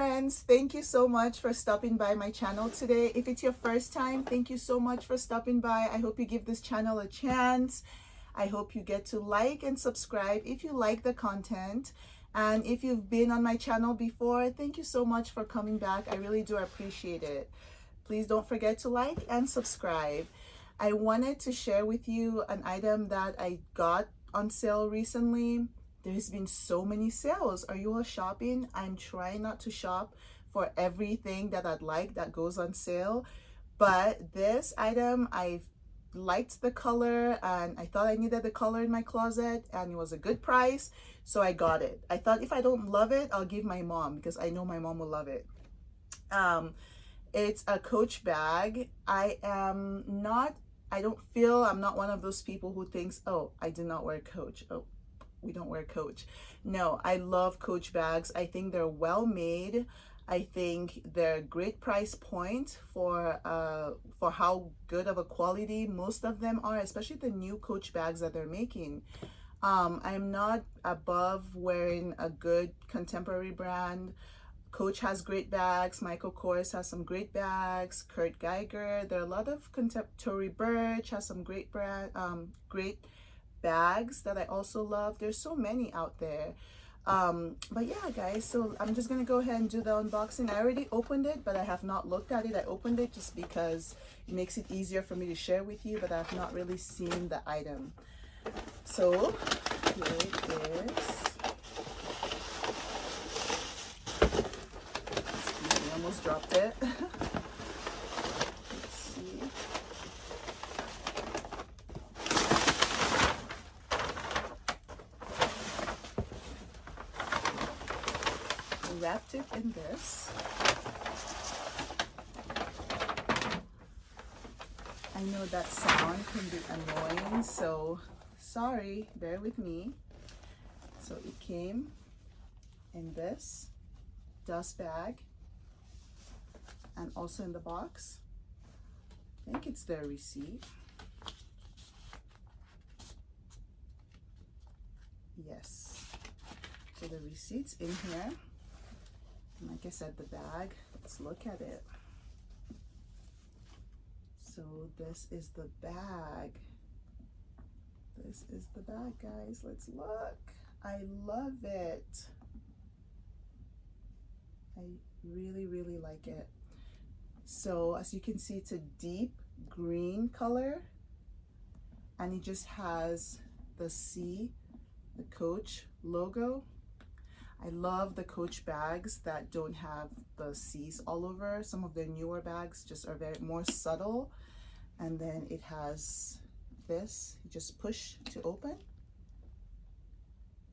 friends, thank you so much for stopping by my channel today. If it's your first time, thank you so much for stopping by. I hope you give this channel a chance. I hope you get to like and subscribe if you like the content. And if you've been on my channel before, thank you so much for coming back. I really do appreciate it. Please don't forget to like and subscribe. I wanted to share with you an item that I got on sale recently. There's been so many sales. Are you all shopping? I'm trying not to shop for everything that I'd like that goes on sale. But this item, I liked the color and I thought I needed the color in my closet and it was a good price. So I got it. I thought if I don't love it, I'll give my mom because I know my mom will love it. It's a Coach bag. I'm not one of those people who thinks, oh, I do not wear Coach. Oh, we don't wear Coach. No, I love Coach bags. I think they're well made. I think they're a great price point for how good of a quality most of them are, especially the new Coach bags that they're making. I'm not above wearing a good contemporary brand. Coach has great bags. Michael Kors has some great bags. Kurt Geiger. There are a lot of contemporary. Birch has some great great bags that I also love. There's so many out there. But yeah, guys, so I'm just gonna go ahead and do the unboxing. I already opened it, but I have not looked at it. I opened it just because it makes it easier for me to share with you, but I've not really seen the item. So here it is. Excuse me, I almost dropped it. Let's see. Wrapped it in this. I know that sound can be annoying, so sorry, bear with me. So it came in this dust bag and also in the box. I think it's their receipt. Yes. So the receipt's in here. And like I said, the bag, let's look at it. So this is the bag. This is the bag, guys. Let's look. I love it. I really, really like it. So as you can see, it's a deep green color. And it just has the C, the Coach logo. I love the Coach bags that don't have the C's all over. Some of their newer bags just are very more subtle. And then it has this, you just push to open.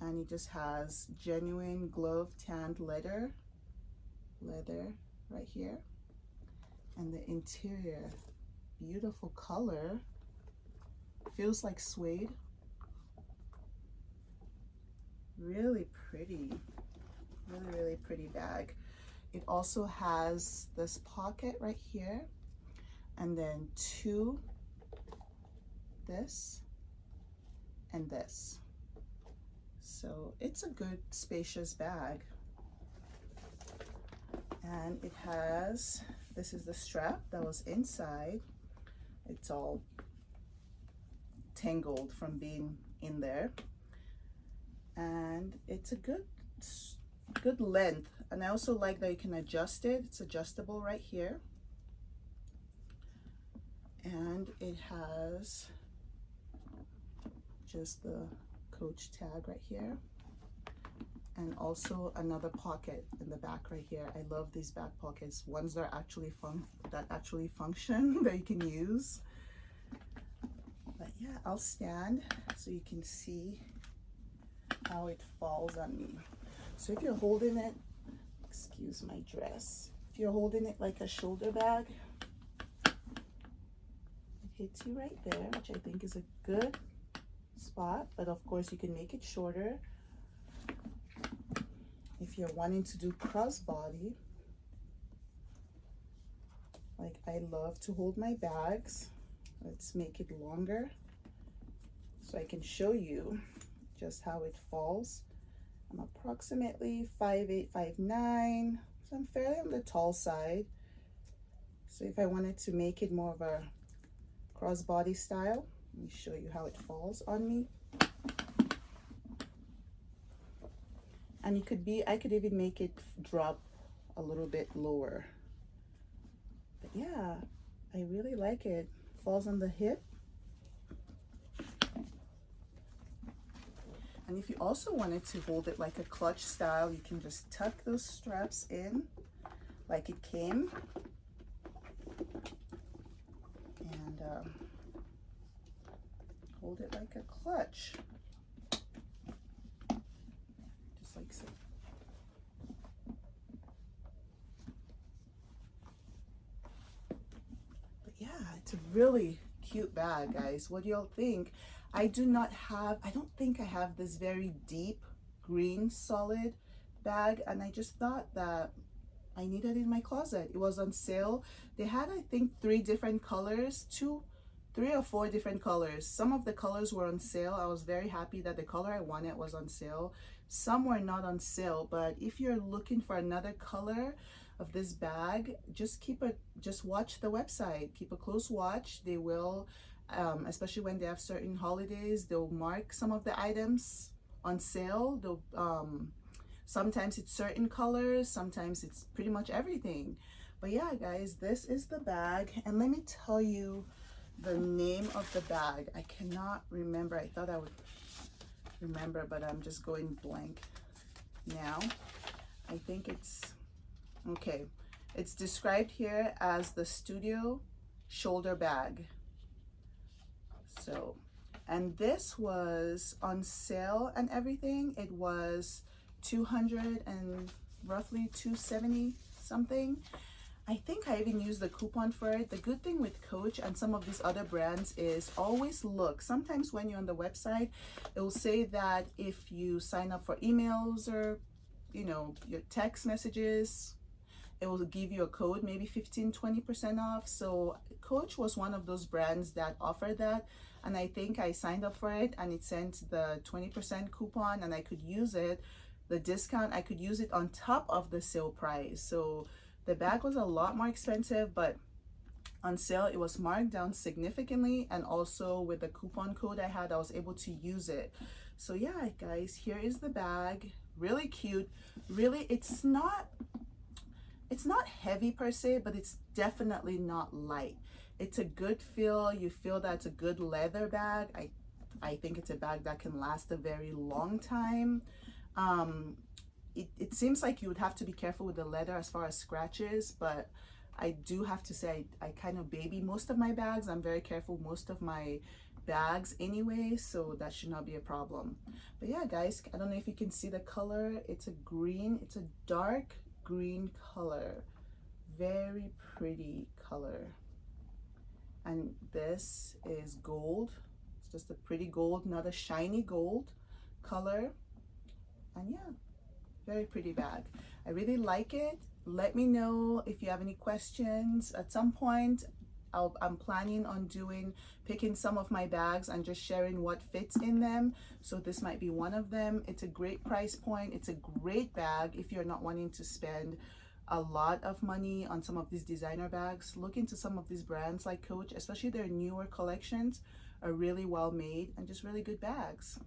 And it just has genuine glove tanned leather right here. And the interior, beautiful color. Feels like suede. Really pretty. Really, really pretty bag. It also has this pocket right here and then two, this and this. So it's a good spacious bag. And it has, this is the strap that was inside. It's all tangled from being in there. And it's a good length, and I also like that you can adjust it. It's adjustable right here, and it has just the Coach tag right here, and also another pocket in the back right here. I love these back pockets, ones that actually function that you can use. But yeah, I'll stand so you can see how it falls on me. So if you're holding it, excuse my dress, if you're holding it like a shoulder bag, it hits you right there, which I think is a good spot, but of course you can make it shorter. If you're wanting to do crossbody, like I love to hold my bags, let's make it longer so I can show you just how it falls. I'm approximately 5'8", 5'9", So I'm fairly on the tall side. So if I wanted to make it more of a crossbody style, let me show you how it falls on me. And it could be, I could even make it drop a little bit lower. But yeah, I really like it. Falls on the hip. And if you also wanted to hold it like a clutch style, you can just tuck those straps in like it came. And hold it like a clutch. Just like so. But yeah, it's a really cute bag, guys. What do y'all think? I don't think I have this very deep green solid bag, and I just thought that I needed it in my closet. It was on sale. They had, I think, 3 different colors, 3 or 4 different colors. Some of the colors were on sale. I was very happy that the color I wanted was on sale. Some were not on sale, but if you're looking for another color of this bag, just watch the website. Keep a close watch. They will, especially when they have certain holidays, they'll mark some of the items on sale. They'll sometimes it's certain colors, sometimes it's pretty much everything. But yeah, guys, this is the bag, and let me tell you the name of the bag. I cannot remember. I thought I would remember, but I'm just going blank now. I think it's okay. It's described here as the Studio Shoulder Bag. So, and this was on sale and everything. It was 200 and roughly 270 something. I think I even used the coupon for it. The good thing with Coach and some of these other brands is always look. Sometimes when you're on the website, it will say that if you sign up for emails or, you know, your text messages, it will give you a code, maybe 15-20% off. So Coach was one of those brands that offered that, and I think I signed up for it, and it sent the 20% coupon, and I could use it, the discount, I could use it on top of the sale price. So the bag was a lot more expensive, but on sale it was marked down significantly, and also with the coupon code I had, I was able to use it. So yeah, guys, here is the bag. Really cute. Really, it's not heavy per se, but it's definitely not light. It's a good feel. You feel that it's a good leather bag. I think it's a bag that can last a very long time. It seems like you would have to be careful with the leather as far as scratches, but I do have to say I kind of baby most of my bags. I'm very careful with most of my bags anyway, so that should not be a problem. But yeah, guys, I don't know if you can see the color. It's a green, it's a dark green color. Very pretty color. And this is gold. It's just a pretty gold, not a shiny gold color. And yeah, very pretty bag. I really like it. Let me know if you have any questions. At some point, I'm planning on picking some of my bags and just sharing what fits in them. So this might be one of them. It's a great price point. It's a great bag if you're not wanting to spend a lot of money on some of these designer bags. Look into some of these brands like Coach, especially their newer collections are really well made and just really good bags.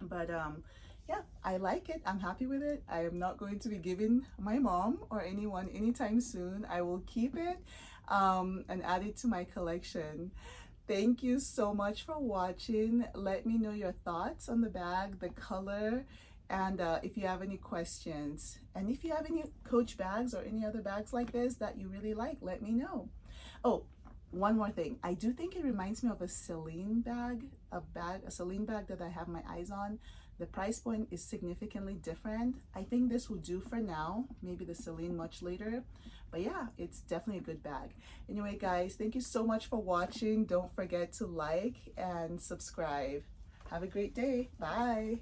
But yeah, I like it. I'm happy with it. I am not going to be giving my mom or anyone anytime soon. I will keep it and add it to my collection. Thank you so much for watching. Let me know your thoughts on the bag, the color, and if you have any questions. And if you have any Coach bags or any other bags like this that you really like, let me know. Oh, one more thing. I do think it reminds me of a Celine bag, a Celine bag that I have my eyes on. The price point is significantly different. I think this will do for now, maybe the Celine much later. But yeah, it's definitely a good bag. Anyway, guys, thank you so much for watching. Don't forget to like and subscribe. Have a great day. Bye.